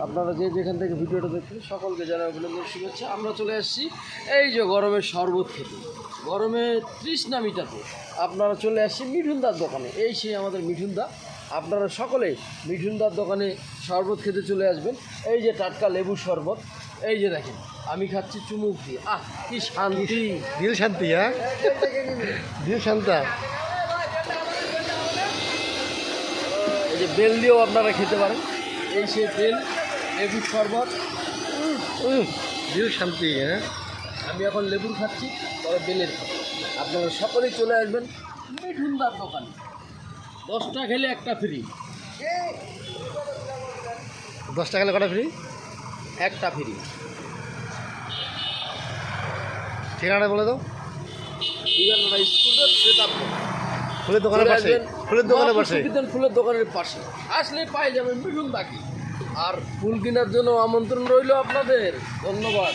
আপনারা যে যেখান থেকে ভিডিওটা দেখছেন সকলকে জানাই অভিনন্দন শুভেচ্ছা। আমরা চলে আসছি এই যে গরমের শরবত খেতে, গরমে তৃষ্ণা মিটাতে আপনারা চলে আসছি মিঠুনদার দোকানে। এই সেই আমাদের মিঠুনদা। আপনারা সকলে মিঠুনদার দোকানে শরবত খেতে চলে আসবেন। এই যে টাটকা লেবুর শরবত, এই যে দেখেন আমি খাচ্ছি চুমুক দিয়ে। কি শান্তি, দিল শান্তি। হ্যাঁ, দিল শান্তা। এই যে বেল দিয়েও আপনারা খেতে পারেন। এই সেই বেল লেবুর শরবত, দিল শান্তি। হ্যাঁ, আমি এখন লেবুর খাচ্ছি, পরে বেলের খাবো। আপনারা সকলেই চলে আসবেন মিঠুনদার দোকানে। 10টা খেলে একটা ফ্রি। 10 টাকা কটা ফ্রি? একটা ফ্রি। ঠিকানাটা বলে দাও। ঠিকানাটা স্কুলের সেটা ফুলের দোকানের পাশে। ফুলের দোকানের পাশে। ফুলের দোকানের পাশে আসলে পাই যাবেন মিঠুনদাকে। আর ফুল কেনার জন্য আমন্ত্রণ রইল আপনাদের। ধন্যবাদ।